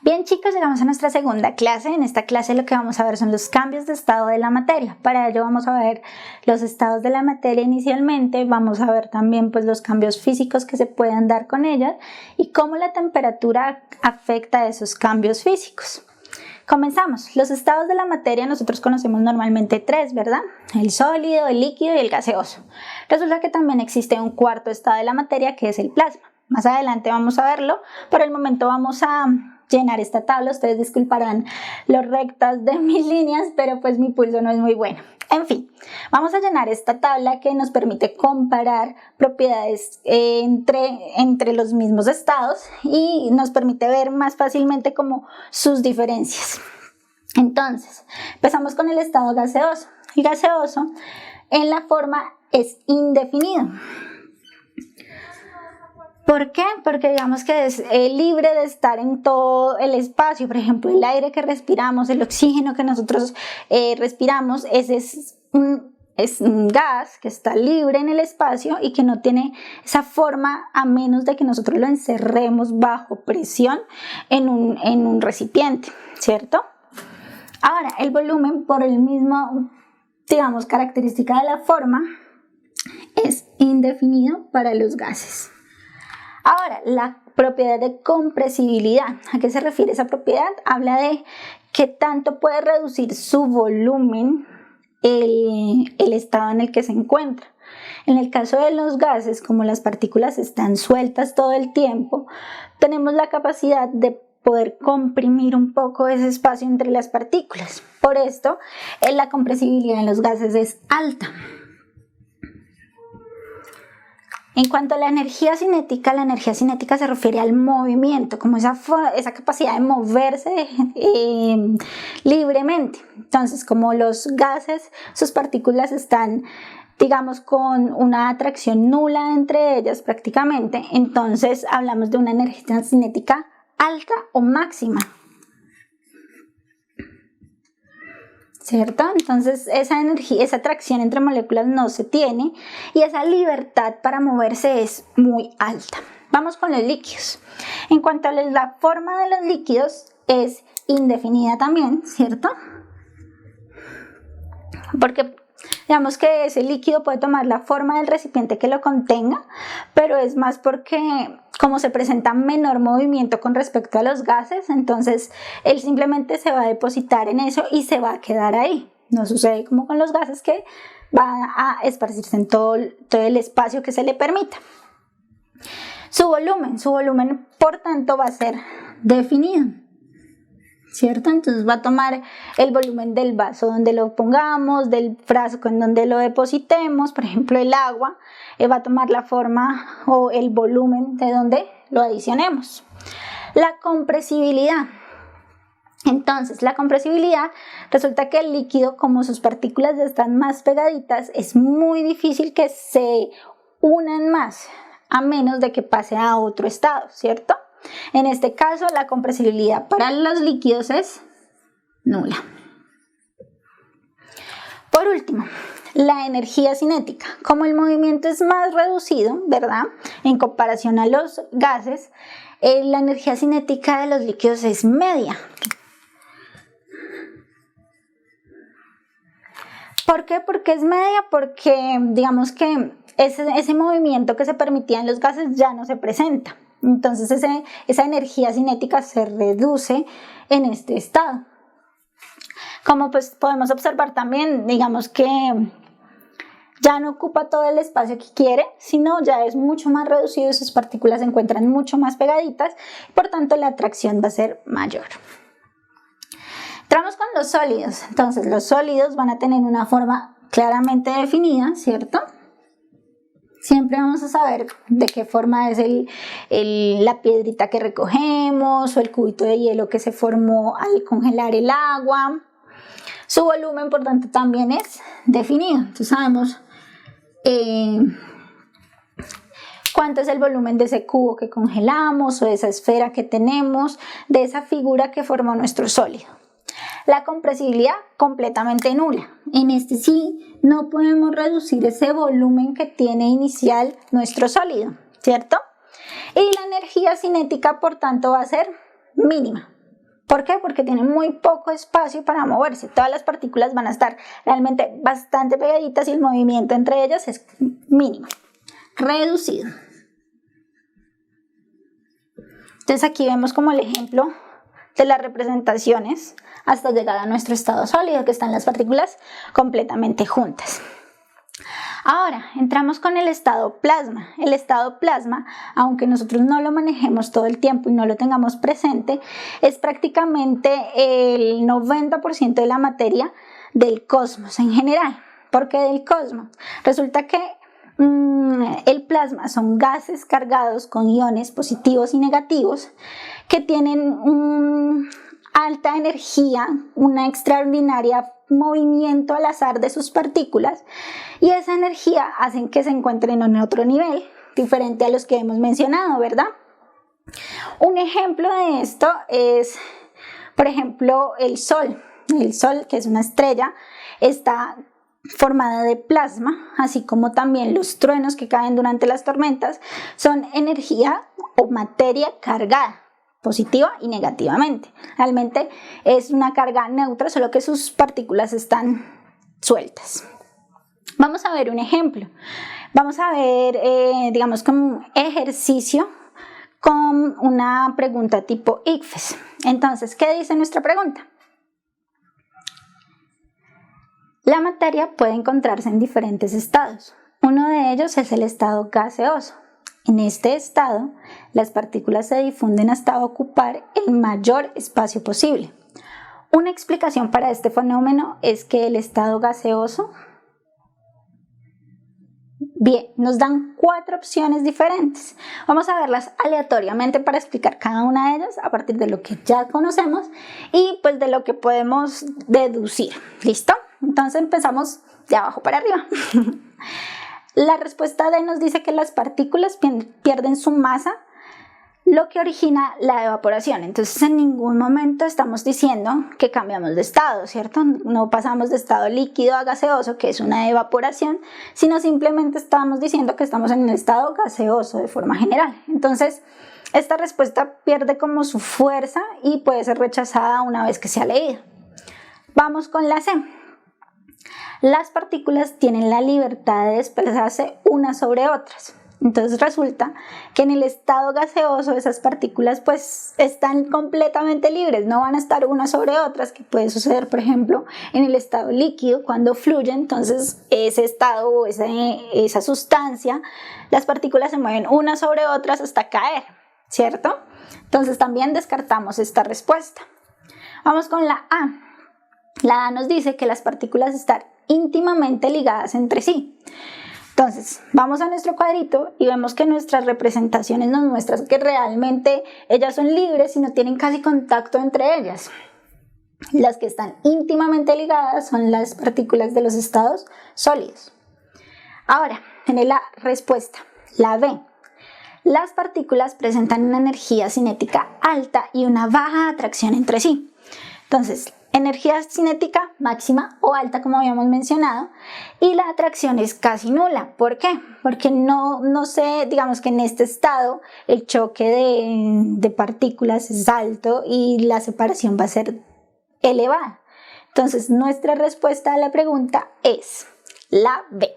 Bien chicos, llegamos a nuestra segunda clase. En esta clase lo que vamos a ver son los cambios de estado de la materia. Para ello vamos a ver los estados de la materia inicialmente, vamos a ver también pues los cambios físicos que se pueden dar con ellas y cómo la temperatura afecta a esos cambios físicos. Comenzamos. Los estados de la materia nosotros conocemos normalmente tres, ¿verdad? El sólido, el líquido y el gaseoso. Resulta que también existe un cuarto estado de la materia que es el plasma. Más adelante vamos a verlo, por el momento vamos a llenar esta tabla. Ustedes disculparán lo rectas de mis líneas, pero pues mi pulso no es muy bueno. En fin, vamos a llenar esta tabla que nos permite comparar propiedades entre los mismos estados y nos permite ver más fácilmente como sus diferencias. Entonces, empezamos con el estado gaseoso. El gaseoso en la forma es indefinido. ¿Por qué? Porque digamos que es libre de estar en todo el espacio. Por ejemplo, el aire que respiramos, el oxígeno que nosotros respiramos, ese es un gas que está libre en el espacio y que no tiene esa forma a menos de que nosotros lo encerremos bajo presión en un recipiente, ¿cierto? Ahora, el volumen por el mismo, digamos, característica de la forma es indefinido para los gases. Ahora, la propiedad de compresibilidad. ¿A qué se refiere esa propiedad? Habla de qué tanto puede reducir su volumen el estado en el que se encuentra. En el caso de los gases, como las partículas están sueltas todo el tiempo, tenemos la capacidad de poder comprimir un poco ese espacio entre las partículas. Por esto, la compresibilidad en los gases es alta. En cuanto a la energía cinética se refiere al movimiento, como esa capacidad de moverse libremente. Entonces, como los gases, sus partículas están, digamos, con una atracción nula entre ellas prácticamente, entonces hablamos de una energía cinética alta o máxima. ¿Cierto? Entonces esa energía, esa atracción entre moléculas no se tiene y esa libertad para moverse es muy alta. Vamos con los líquidos. En cuanto a la forma de los líquidos es indefinida también, ¿cierto? Porque digamos que ese líquido puede tomar la forma del recipiente que lo contenga, pero es más porque como se presenta menor movimiento con respecto a los gases, entonces él simplemente se va a depositar en eso y se va a quedar ahí. No sucede como con los gases que van a esparcirse en todo el espacio que se le permita. Su volumen, por tanto, va a ser definido, ¿cierto? Entonces va a tomar el volumen del vaso donde lo pongamos, del frasco en donde lo depositemos, por ejemplo el agua, va a tomar la forma o el volumen de donde lo adicionemos. La compresibilidad. Entonces la compresibilidad resulta que el líquido, como sus partículas ya están más pegaditas, es muy difícil que se unan más, a menos de que pase a otro estado, ¿cierto? En este caso, la compresibilidad para los líquidos es nula. Por último, la energía cinética. Como el movimiento es más reducido, ¿verdad? En comparación a los gases, la energía cinética de los líquidos es media. ¿Por qué? Porque es media, porque digamos que ese movimiento que se permitía en los gases ya no se presenta. Entonces esa energía cinética se reduce en este estado. Como pues podemos observar también, digamos que ya no ocupa todo el espacio que quiere, sino ya es mucho más reducido y sus partículas se encuentran mucho más pegaditas, por tanto la atracción va a ser mayor. Entramos con los sólidos. Entonces los sólidos van a tener una forma claramente definida, ¿cierto? Siempre vamos a saber de qué forma es la piedrita que recogemos o el cubito de hielo que se formó al congelar el agua. Su volumen, por tanto, también es definido. Entonces sabemos cuánto es el volumen de ese cubo que congelamos o de esa esfera que tenemos, de esa figura que formó nuestro sólido. La compresibilidad completamente nula. En este sí no podemos reducir ese volumen que tiene inicial nuestro sólido, ¿cierto? Y la energía cinética, por tanto, va a ser mínima. ¿Por qué? Porque tiene muy poco espacio para moverse. Todas las partículas van a estar realmente bastante pegaditas y el movimiento entre ellas es mínimo, reducido. Entonces aquí vemos como el ejemplo de las representaciones hasta llegar a nuestro estado sólido, que están las partículas completamente juntas. Ahora, entramos con el estado plasma. El estado plasma, aunque nosotros no lo manejemos todo el tiempo y no lo tengamos presente, es prácticamente el 90% de la materia del cosmos en general. ¿Por qué del cosmos? Resulta que el plasma son gases cargados con iones positivos y negativos que tienen alta energía, una extraordinaria movimiento al azar de sus partículas, y esa energía hace que se encuentren en otro nivel diferente a los que hemos mencionado, ¿verdad? Un ejemplo de esto es, por ejemplo, el Sol. El Sol, que es una estrella, está formada de plasma, así como también los truenos que caen durante las tormentas son energía o materia cargada, positiva y negativamente. Realmente es una carga neutra, solo que sus partículas están sueltas. Vamos a ver un ejemplo. Vamos a ver, digamos, como un ejercicio con una pregunta tipo ICFES. Entonces, ¿qué dice nuestra pregunta? La materia puede encontrarse en diferentes estados. Uno de ellos es el estado gaseoso. En este estado, las partículas se difunden hasta ocupar el mayor espacio posible. Una explicación para este fenómeno es que el estado gaseoso, bien, nos dan 4 opciones diferentes. Vamos a verlas aleatoriamente para explicar cada una de ellas a partir de lo que ya conocemos y pues de lo que podemos deducir. ¿Listo? Entonces empezamos de abajo para arriba. La respuesta D nos dice que las partículas pierden su masa, lo que origina la evaporación. Entonces en ningún momento estamos diciendo que cambiamos de estado, ¿cierto? No pasamos de estado líquido a gaseoso, que es una evaporación, sino simplemente estamos diciendo que estamos en el estado gaseoso de forma general. Entonces esta respuesta pierde como su fuerza y puede ser rechazada una vez que se ha leído. Vamos con la C. Las partículas tienen la libertad de desplazarse unas sobre otras. Entonces resulta que en el estado gaseoso esas partículas pues están completamente libres, no van a estar unas sobre otras, que puede suceder por ejemplo en el estado líquido cuando fluye. Entonces ese estado o esa sustancia, las partículas se mueven unas sobre otras hasta caer, ¿cierto? Entonces también descartamos esta respuesta. Vamos con la A. La A nos dice que las partículas están íntimamente ligadas entre sí. Entonces, vamos a nuestro cuadrito y vemos que nuestras representaciones nos muestran que realmente ellas son libres y no tienen casi contacto entre ellas. Las que están íntimamente ligadas son las partículas de los estados sólidos. Ahora, en la respuesta, la B. Las partículas presentan una energía cinética alta y una baja atracción entre sí. Entonces, energía cinética máxima o alta, como habíamos mencionado, y la atracción es casi nula. ¿Por qué? Porque no sé, digamos que en este estado el choque de partículas es alto y la separación va a ser elevada. Entonces nuestra respuesta a la pregunta es la B.